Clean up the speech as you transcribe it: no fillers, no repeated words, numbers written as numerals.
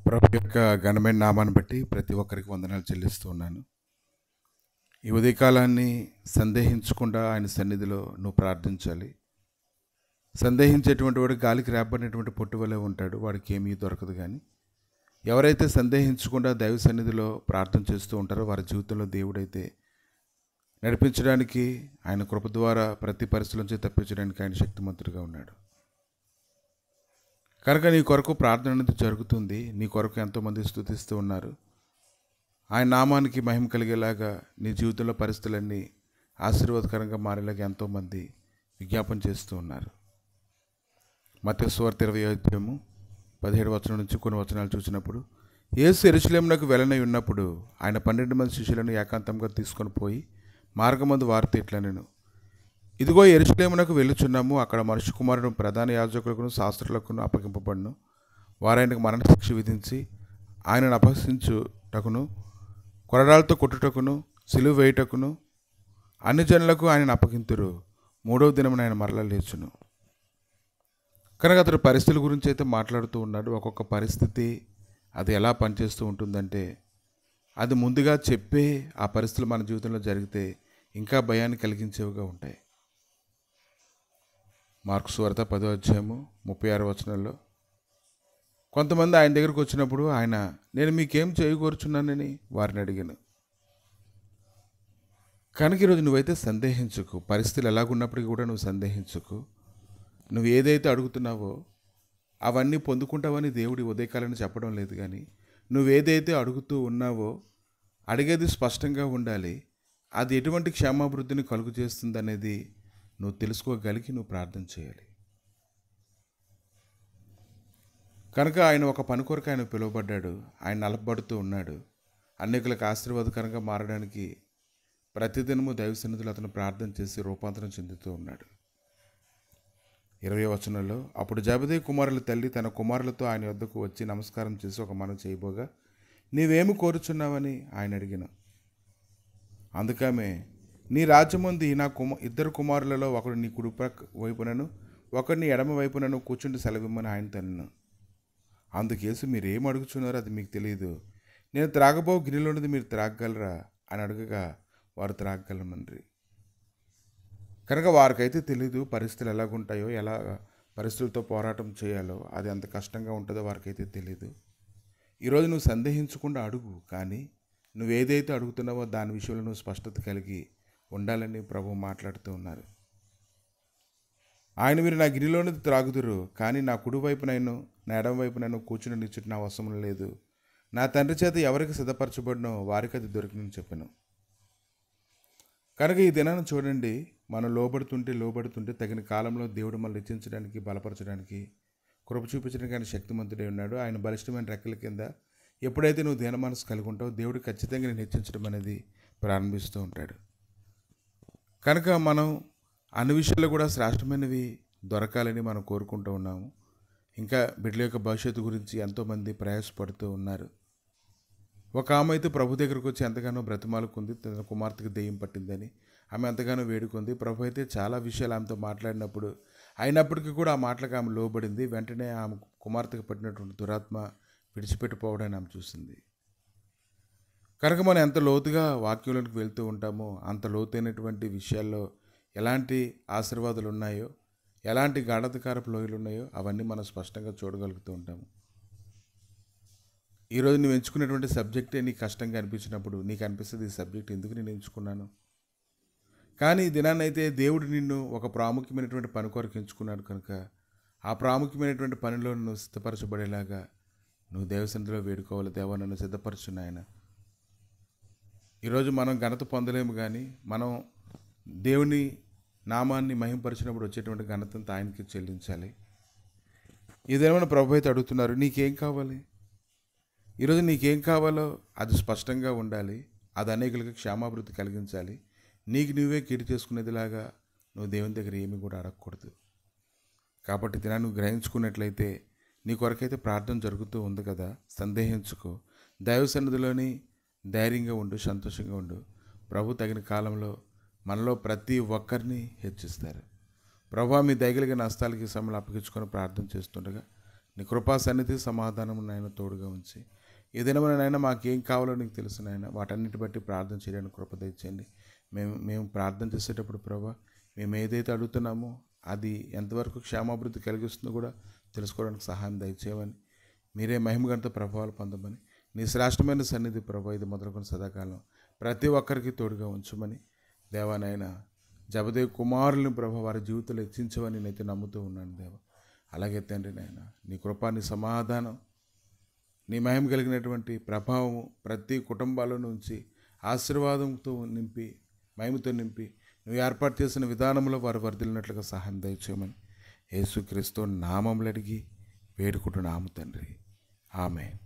ప్రభు యొక్క ఘనమైన నామాన్ని బట్టి ప్రతి ఒక్కరికి వందనాలు చెల్లిస్తూ ఉన్నాను. ఈ ఉదయకాలాన్ని సందేహించకుండా ఆయన సన్నిధిలో నువ్వు ప్రార్థించాలి. సందేహించేటువంటి వాడు గాలికి రేపబడినటువంటి పొట్టు వలె ఉంటాడు, వాడికి ఏమీ దొరకదు. కానీ ఎవరైతే సందేహించకుండా దైవ సన్నిధిలో ప్రార్థన చేస్తూ ఉంటారో వారి జీవితంలో దేవుడైతే నడిపించడానికి, ఆయన కృప ద్వారా ప్రతి పరిస్థితి నుంచి తప్పించడానికి ఆయన శక్తిమంతుడిగా ఉన్నాడు. కనుక నీ కొరకు ప్రార్థన అనేది జరుగుతుంది. నీ కొరకు ఎంతోమంది స్తుతిస్తూ ఉన్నారు. ఆయన నామానికి మహిమ కలిగేలాగా నీ జీవితంలో పరిస్థితులన్నీ ఆశీర్వాదకరంగా మారేలాగా ఎంతోమంది విజ్ఞాపన చేస్తూ ఉన్నారు. మత్తయి సువార్త 20:17 నుంచి కొన్ని వచనాలు చూసినప్పుడు, యేసు యెరూషలేమునకు వెళ్ళనై ఉన్నప్పుడు ఆయన 12 మంది శిష్యులను ఏకాంతంగా తీసుకొని పోయి మార్గమందు వారితో ఇట్లనెను, ఇదిగో యెరూషలేమునకు వెళ్ళుచున్నాము, అక్కడ మనుష్య కుమారుడు ప్రధాన యాజకులకును శాస్త్రులకును అప్పగింపబడును. వారాయనకు మరణశిక్ష విధించి ఆయనను అపహసించుటకును, కొరడాలతో కొట్టుటకును, సిలువ వేయుటకును అన్ని జనులకు ఆయనను అప్పగింతురు. 3వ దినమున ఆయన మరలా లేచును. కనుక అతడు పరిస్థితుల గురించి అయితే మాట్లాడుతూ ఉన్నాడు. ఒక్కొక్క పరిస్థితి అది ఎలా పనిచేస్తూ ఉంటుందంటే, అది ముందుగా చెప్పే ఆ పరిస్థితులు మన జీవితంలో జరిగితే ఇంకా భయాన్ని కలిగించేవిగా ఉంటాయి. మార్కు సువార్త 10:36 కొంతమంది ఆయన దగ్గరకు వచ్చినప్పుడు ఆయన, నేను మీకేం చేయకూర్చున్నానని వారిని అడిగాను. కనుక ఈరోజు నువ్వైతే సందేహించుకు. పరిస్థితులు ఎలాగున్నప్పటికీ కూడా నువ్వు సందేహించుకు. నువ్వు ఏదైతే అడుగుతున్నావో అవన్నీ పొందుకుంటావని దేవుడి ఉదయకాలని చెప్పడం లేదు. కానీ నువ్వేదైతే అడుగుతూ ఉన్నావో అడిగేది స్పష్టంగా ఉండాలి. అది ఎటువంటి క్షేమాభివృద్ధిని కలుగు చేస్తుందనేది నువ్వు తెలుసుకోగలిగి నువ్వు ప్రార్థన చేయాలి. కనుక ఆయన ఒక పని కొరకు ఆయన పిలువబడ్డాడు. ఆయన నలపబడుతూ ఉన్నాడు. అనేకులకు ఆశీర్వాదకరంగా మారడానికి ప్రతిదినము దైవ సన్నిధిలో అతను ప్రార్థన చేసి రూపాంతరం చెందుతూ ఉన్నాడు. 20వ వచనంలో, అప్పుడు జెబెదయి కుమారుల తల్లి తన కుమారులతో ఆయన వద్దకు వచ్చి నమస్కారం చేసి ఒక మనవి చేయబోగా, నీవేమి కోరుచున్నావని ఆయన అడిగిన. అందుకమే, నీ రాజ్యముంది నా ఇద్దరు కుమారులలో ఒకడు నీ కుడి వైపునను ఒకడు నీ ఎడమ వైపునను కూర్చుండి సెలవిమ్మని ఆయన తనను. అందుకేసి మీరు ఏం అడుగుచున్నారో అది మీకు తెలియదు. నేను త్రాగబో గిన్నెలోనిది మీరు త్రాగగలరా అని అడగగా వారు త్రాగగలమని. కనుక వారికైతే తెలీదు పరిస్థితులు ఎలాగుంటాయో, ఎలా పరిస్థితులతో పోరాటం చేయాలో, అది ఎంత కష్టంగా ఉంటుందో వారికైతే తెలీదు. ఈరోజు నువ్వు సందేహించకుండా అడుగు. కానీ నువ్వు ఏదైతే అడుగుతున్నావో దాని విషయంలో నువ్వు స్పష్టత కలిగి ఉండాలని ప్రభు మాట్లాడుతూ ఉన్నారు. ఆయన, మీరు నా గిరిలోని త్రాగుదురు, కానీ నా కుడి వైపునైనా నా ఎడమ వైపునైనా కూర్చుని నిచ్చుట నా అవసరం లేదు. నా తండ్రి చేత ఎవరికి సిద్ధపరచబడినో వారికి అది దొరికినని చెప్పాను. కనుక ఈ దినాన్ని చూడండి, మనం లోబడుతుంటే తగిన కాలంలో దేవుడు మనల్ని హెచ్చించడానికి, బలపరచడానికి, కృప చూపించడానికి ఆయన శక్తిమంతుడై ఉన్నాడు. ఆయన బలిష్టమైన రెక్కల కింద ఎప్పుడైతే నువ్వు దీన మనసు కలిగి ఉంటావో దేవుడు ఖచ్చితంగా నేను హెచ్చించడం అనేది ప్రారంభిస్తూ ఉంటాడు. కనుక మనం అన్ని విషయాల్లో కూడా శ్రేష్టమైనవి దొరకాలని మనం కోరుకుంటూ ఉన్నాము. ఇంకా బిడ్డల యొక్క భవిష్యత్తు గురించి ఎంతోమంది ప్రయాసపడుతూ ఉన్నారు. ఒక ఆమె అయితే ప్రభు దగ్గరకు వచ్చి ఎంతగానో బ్రతిమాలుకుంది. తన కుమార్తెకు దెయ్యం పట్టిందని ఆమె ఎంతగానో వేడుకుంది. ప్రభు అయితే చాలా విషయాలు ఆమెతో మాట్లాడినప్పుడు అయినప్పటికీ కూడా ఆ మాటలకు ఆమె లోబడింది. వెంటనే ఆమె కుమార్తెకు పట్టినటువంటి దురాత్మ విడిచిపెట్టిపోవడాన్ని ఆమె చూసింది. కనుక మనం ఎంత లోతుగా వాక్యంలోకి వెళ్తూ ఉంటామో అంత లోతైనటువంటి విషయాల్లో ఎలాంటి ఆశీర్వాదాలు ఉన్నాయో, ఎలాంటి గాఢతకారపు లోయలు ఉన్నాయో అవన్నీ మనం స్పష్టంగా చూడగలుగుతూ ఉంటాము. ఈరోజు నువ్వు ఎంచుకున్నటువంటి సబ్జెక్టే నీకు కష్టంగా అనిపించినప్పుడు నీకు అనిపిస్తుంది, ఈ సబ్జెక్ట్ ఎందుకు నేను ఎంచుకున్నాను. కానీ ఈ దినాన్ని అయితే దేవుడు నిన్ను ఒక ప్రాముఖ్యమైనటువంటి పని కొరకు ఎంచుకున్నాడు. కనుక ఆ ప్రాముఖ్యమైనటువంటి పనిలో నువ్వు సిద్ధపరచబడేలాగా నువ్వు దేవసన్నిధిలో వేడుకోవాలి. దేవా, నన్ను సిద్ధపరచున్న ఆయన. ఈరోజు మనం ఘనత పొందలేము, కానీ మనం దేవుని నామాన్ని మహింపరిచినప్పుడు వచ్చేటువంటి ఘనతంతా ఆయనకి చెల్లించాలి. ఇదేమైనా ప్రభు అయితే అడుగుతున్నారు, నీకేం కావాలి? ఈరోజు నీకేం కావాలో అది స్పష్టంగా ఉండాలి. అది అనేకులకు క్షేమాభివృద్ధి కలిగించాలి. నీకు నువ్వే కీడు చేసుకునేదిలాగా నువ్వు దేవుని దగ్గర ఏమీ కూడా అడగకూడదు. కాబట్టి దినాన్ని నువ్వు గ్రహించుకున్నట్లయితే నీ కొరకైతే ప్రార్థన జరుగుతూ ఉంది కదా, సందేహించుకో. దైవ సన్నిధిలోని ధైర్యంగా ఉండు, సంతోషంగా ఉండు. ప్రభు తగిన కాలంలో మనలో ప్రతి ఒక్కరిని హెచ్చిస్తారు. ప్రభువా, మీ దయగలిగిన హస్తాలకి సమయంలో అప్పగించుకొని ప్రార్థన చేస్తుండగా నీ కృపా సన్నిధి సమాధానం నాయన తోడుగా ఉంచి ఈ దినమున నాయన మాకేం కావాలో నీకు తెలుసు నాయన. వాటన్నిటి బట్టి ప్రార్థన చేయడానికి కృప తెచ్చండి. మేము ప్రార్థన చేసేటప్పుడు ప్రభా మేము ఏదైతే అడుగుతున్నామో అది ఎంతవరకు క్షేమాభివృద్ధి కలిగిస్తుందో కూడా తెలుసుకోవడానికి సహాయం దయచేయమని, మీరే మహిమగంత ప్రభావాలు పొందమని, నీ శ్రేష్టమైన సన్నిధి ప్రభా ఇది మొదలుకొని సదాకాలం ప్రతి ఒక్కరికి తోడుగా ఉంచమని దేవానైనా జబదేవి కుమారులను ప్రభా వారి జీవితంలో హెచ్చించమని నేనైతే నమ్ముతూ ఉన్నాను దేవ. అలాగే తండ్రి నాయన నీ కృపా నీ సమాధానం నీ మహిమ కలిగినటువంటి ప్రభావము ప్రతి కుటుంబాల నుంచి ఆశీర్వాదంతో నింపి మహిమతో నింపి నువ్వు ఏర్పాటు చేసిన విధానంలో వారు వర్ధిల్లినట్లుగా సహాయం దయచేయమని యేసుక్రీస్తు నామములు అడిగి వేడుకుంటున్నాము తండ్రి. ఆమేన్.